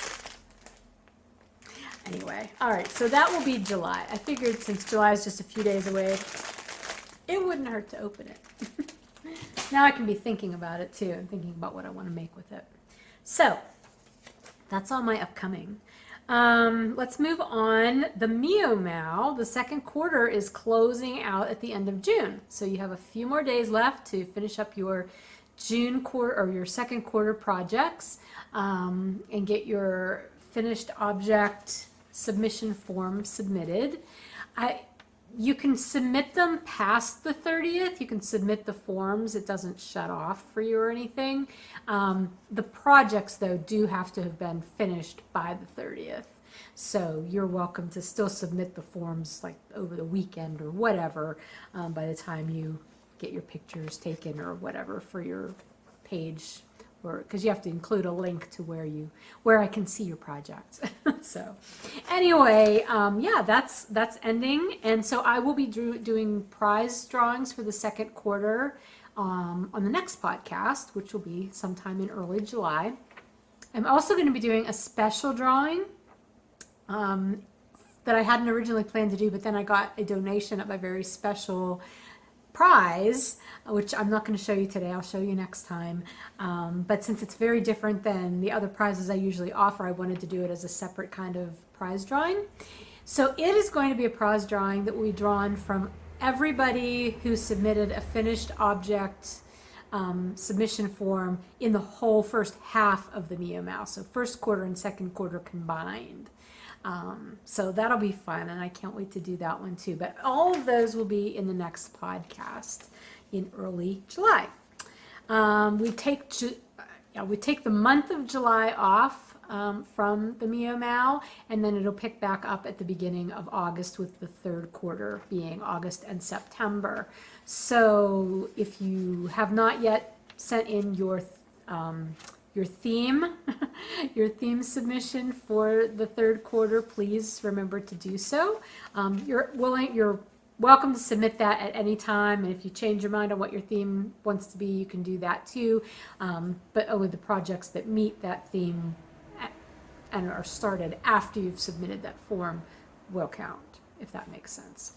Anyway, all right, so that will be July. I figured since July is just a few days away, it wouldn't hurt to open it. Now I can be thinking about it too and thinking about what I want to make with it. So that's all my upcoming. Let's move on. The MIYO, the second quarter is closing out at the end of June. So you have a few more days left to finish up your June quarter or your second quarter projects and get your finished object submission form submitted. You can submit them past the 30th. You can submit the forms. It doesn't shut off for you or anything. The projects, though, do have to have been finished by the 30th. So you're welcome to still submit the forms like over the weekend or whatever by the time you get your pictures taken or whatever for your page, or because you have to include a link to where I can see your project. So anyway, yeah, that's ending, and so I will be doing prize drawings for the second quarter on the next podcast, which will be sometime in early July. I'm also going to be doing a special drawing that I hadn't originally planned to do, but then I got a donation of a very special prize, which I'm not going to show you today. I'll show you next time. But since it's very different than the other prizes I usually offer, I wanted to do it as a separate kind of prize drawing. So it is going to be a prize drawing that will be drawn from everybody who submitted a finished object submission form in the whole first half of the MIYO, so first quarter and second quarter combined. So that'll be fun, and I can't wait to do that one too. But all of those will be in the next podcast in early July. We take the month of July off from the MIYO, and then it'll pick back up at the beginning of August with the third quarter being August and September. So if you have not yet sent in your theme, your theme submission for the third quarter, please remember to do so. You're welcome to submit that at any time, and if you change your mind on what your theme wants to be, you can do that too. But only the projects that meet that theme and are started after you've submitted that form will count, if that makes sense.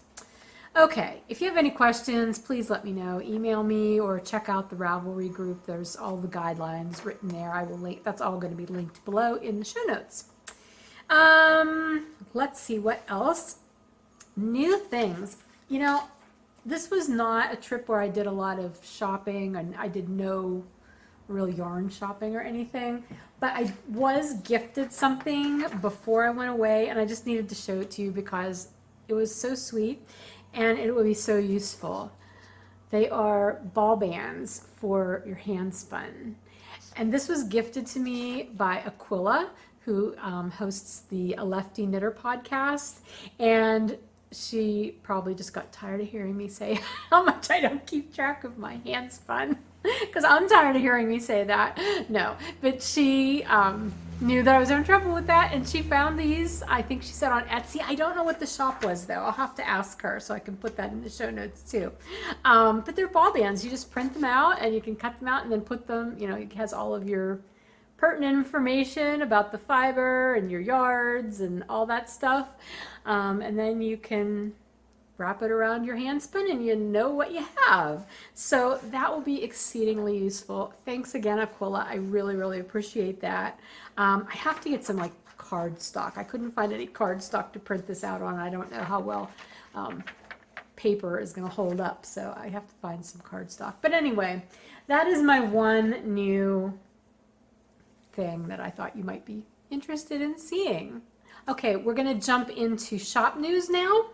Okay, if you have any questions, please let me know. Email me or check out the Ravelry group. There's all the guidelines written there. I will link. That's all going to be linked below in the show notes. Let's see what else. New things. You know, this was not a trip where I did a lot of shopping, and I did no real yarn shopping or anything, but I was gifted something before I went away, and I just needed to show it to you because it was so sweet. and it will be so useful. They are ball bands for your hand spun. And this was gifted to me by Aquila, who hosts the A Lefty Knitter podcast. And she probably just got tired of hearing me say how much I don't keep track of my hand spun. Because I'm tired of hearing me say that. No, but she knew that I was having trouble with that, and she found these, I think she said on Etsy. I don't know what the shop was, though. I'll have to ask her so I can put that in the show notes, too. But they're ball bands. You just print them out, and you can cut them out and then put them, you know, it has all of your pertinent information about the fiber and your yards and all that stuff. And then you can wrap it around your hand spin and you know what you have. So that will be exceedingly useful. Thanks again, Aquila. I really, really appreciate that. I have to get some like cardstock. I couldn't find any cardstock to print this out on. I don't know how well paper is going to hold up, so I have to find some cardstock. But anyway, that is my one new thing that I thought you might be interested in seeing. Okay, we're going to jump into shop news now.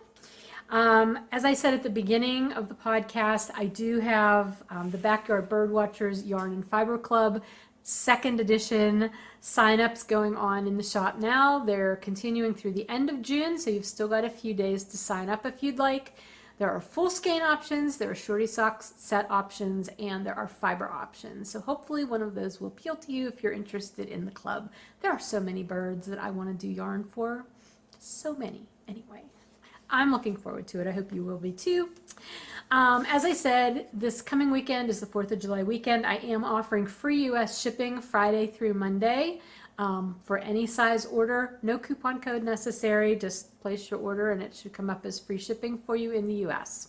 As I said at the beginning of the podcast, I do have the Backyard Birdwatchers Yarn and Fiber Club 2nd edition sign-ups going on in the shop now. They're continuing through the end of June, so you've still got a few days to sign up if you'd like. There are full skein options, there are shorty socks set options, and there are fiber options. So hopefully one of those will appeal to you if you're interested in the club. There are so many birds that I want to do yarn for. So many, anyway. I'm looking forward to it. I hope you will be too. As I said, this coming weekend is the 4th of July weekend. I am offering free US shipping Friday through Monday for any size order. No coupon code necessary. Just place your order and it should come up as free shipping for you in the US.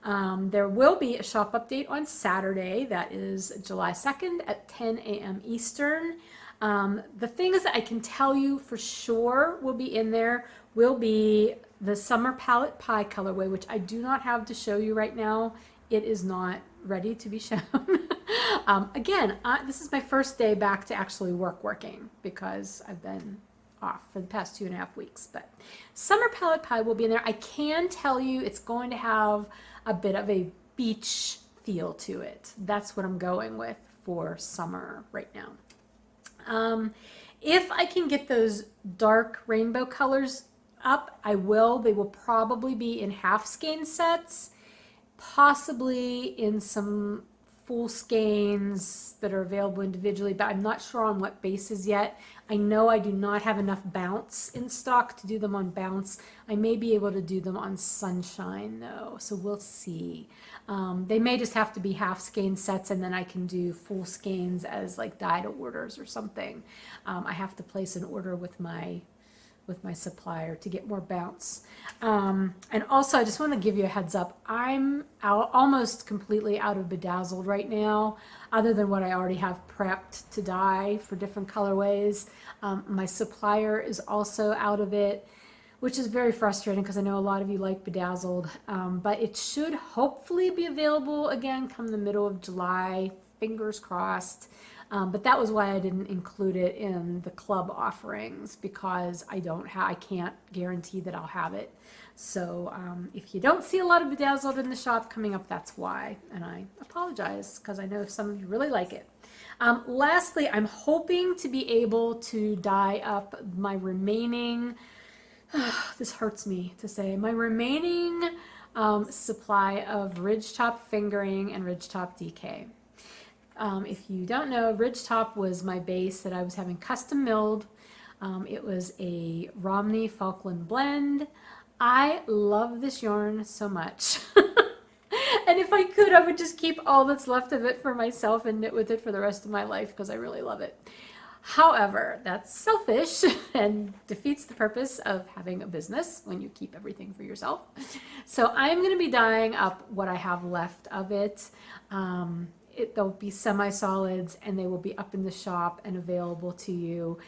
There will be a shop update on Saturday. That is July 2nd at 10 a.m. Eastern. The things that I can tell you for sure will be in there will be the Summer Palette Pie colorway, which I do not have to show you right now. It is not ready to be shown. Again, this is my first day back to actually working because I've been off for the past 2.5 weeks. But Summer Palette Pie will be in there. I can tell you it's going to have a bit of a beach feel to it. That's what I'm going with for summer right now. If I can get those dark rainbow colors up, I will. They will probably be in half skein sets, possibly in some full skeins that are available individually, but I'm not sure on what bases yet. I know I do not have enough bounce in stock to do them on bounce. I may be able to do them on sunshine though, so we'll see. They may just have to be half skein sets and then I can do full skeins as like dyed orders or something. I have to place an order with my supplier to get more bounce. And also I just want to give you a heads up. I'm almost completely out of bedazzled right now, other than what I already have prepped to dye for different colorways. My supplier is also out of it, which is very frustrating because I know a lot of you like bedazzled, but it should hopefully be available again come the middle of July, fingers crossed. But that was why I didn't include it in the club offerings, because I can't guarantee that I'll have it. So if you don't see a lot of bedazzled in the shop coming up, that's why. And I apologize because I know some of you really like it. Lastly, I'm hoping to be able to dye up my remaining, this hurts me to say, my remaining supply of ridgetop fingering and ridgetop DK. If you don't know, Ridgetop was my base that I was having custom milled. It was a Romney Falkland blend. I love this yarn so much. And if I could, I would just keep all that's left of it for myself and knit with it for the rest of my life because I really love it. However, that's selfish and defeats the purpose of having a business when you keep everything for yourself. So I'm going to be dyeing up what I have left of it. They'll be semi-solids and they will be up in the shop and available to you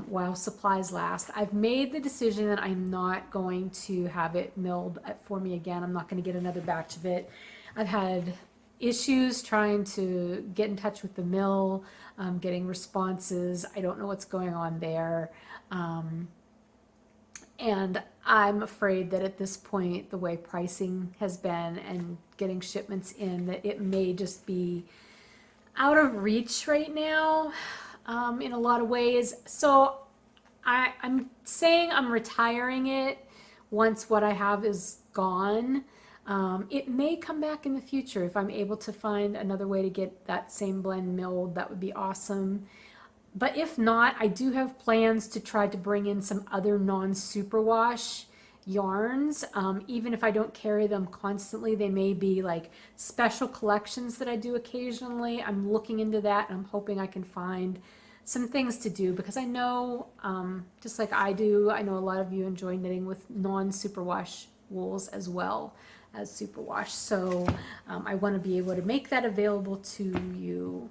while supplies last. I've made the decision that I'm not going to have it milled for me again. I'm not going to get another batch of it. I've had issues trying to get in touch with the mill, getting responses. I don't know what's going on there. And I'm afraid that at this point, the way pricing has been and getting shipments in, that it may just be out of reach right now in a lot of ways. So I'm saying I'm retiring it once what I have is gone. It may come back in the future if I'm able to find another way to get that same blend milled. That would be awesome. But if not, I do have plans to try to bring in some other non-superwash yarns. Even if I don't carry them constantly, they may be like special collections that I do occasionally. I'm looking into that, and I'm hoping I can find some things to do, because I know, just like I do, I know a lot of you enjoy knitting with non-superwash wools as well as superwash. So I want to be able to make that available to you.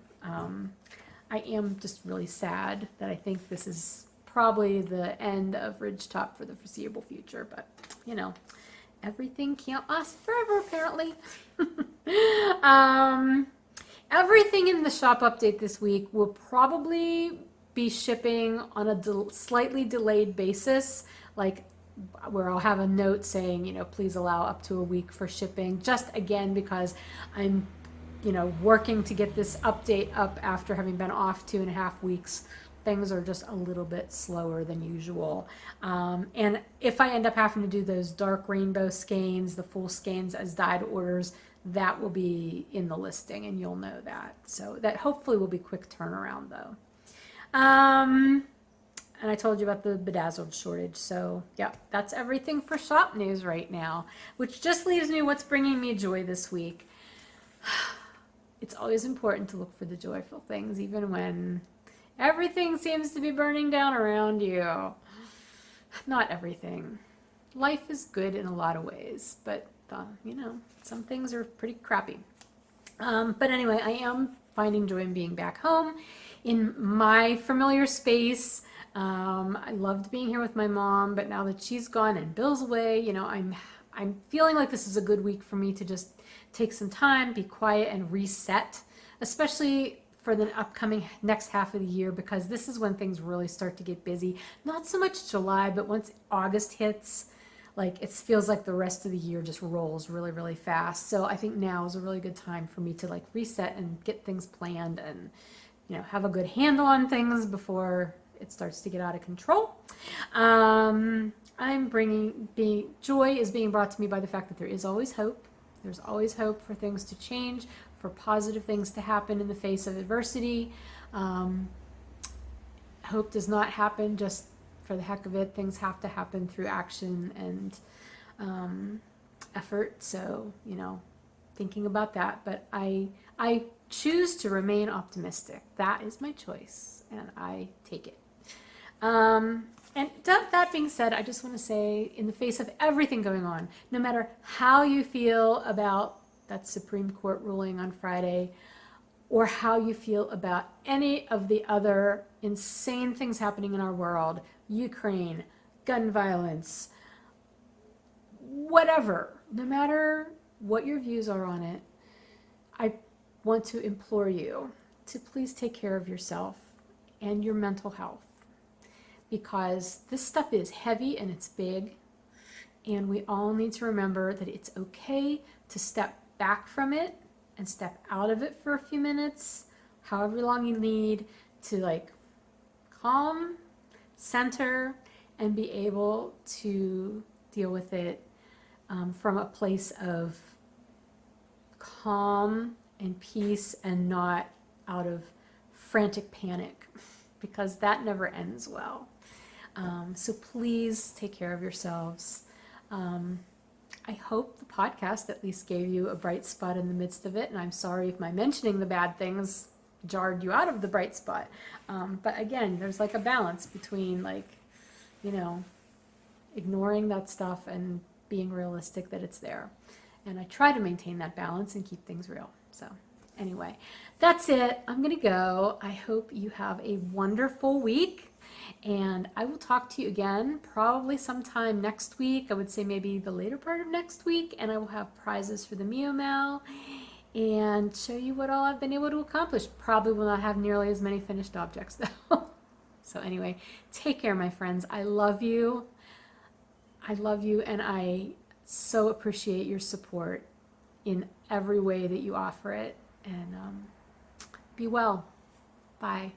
I am just really sad that I think this is probably the end of Ridgetop for the foreseeable future, but you know, everything can't last forever apparently. Everything in the shop update this week will probably be shipping on a slightly delayed basis, like where I'll have a note saying, you know, please allow up to a week for shipping, just again because I'm, you know, working to get this update up after having been off 2.5 weeks. Things are just a little bit slower than usual. And if I end up having to do those dark rainbow skeins, the full skeins as dyed orders, that will be in the listing and you'll know that. So that hopefully will be quick turnaround though. And I told you about the bedazzled shortage. So yeah, that's everything for shop news right now, which just leaves me what's bringing me joy this week. It's always important to look for the joyful things, even when everything seems to be burning down around you. Not everything. Life is good in a lot of ways, but you know, some things are pretty crappy. But anyway, I am finding joy in being back home in my familiar space. I loved being here with my mom, but now that she's gone and Bill's away, you know, I'm feeling like this is a good week for me to just take some time, be quiet, and reset, especially for the upcoming next half of the year, because this is when things really start to get busy. Not so much July, but once August hits, like it feels like the rest of the year just rolls really, really fast. So I think now is a really good time for me to like reset and get things planned and, you know, have a good handle on things before it starts to get out of control. Joy is being brought to me by the fact that there is always hope. There's always hope for things to change, for positive things to happen in the face of adversity. Hope does not happen just for the heck of it. Things have to happen through action and effort. So, you know, thinking about that. But I choose to remain optimistic. That is my choice, and I take it. And that being said, I just want to say, in the face of everything going on, no matter how you feel about that Supreme Court ruling on Friday, or how you feel about any of the other insane things happening in our world, Ukraine, gun violence, whatever, no matter what your views are on it, I want to implore you to please take care of yourself and your mental health. Because this stuff is heavy and it's big, and we all need to remember that it's okay to step back from it and step out of it for a few minutes, however long you need, to like calm, center, and be able to deal with it from a place of calm and peace and not out of frantic panic, because that never ends well. So please take care of yourselves. I hope the podcast at least gave you a bright spot in the midst of it, and I'm sorry if my mentioning the bad things jarred you out of the bright spot. But again, there's like a balance between, like, you know, ignoring that stuff and being realistic that it's there. And I try to maintain that balance and keep things real. So anyway, that's it. I'm going to go. I hope you have a wonderful week. And I will talk to you again probably sometime next week. I would say maybe the later part of next week. And I will have prizes for the MIYO and show you what all I've been able to accomplish. Probably will not have nearly as many finished objects though. So anyway, take care, my friends. I love you. I love you, and I so appreciate your support in every way that you offer it. And be well. Bye.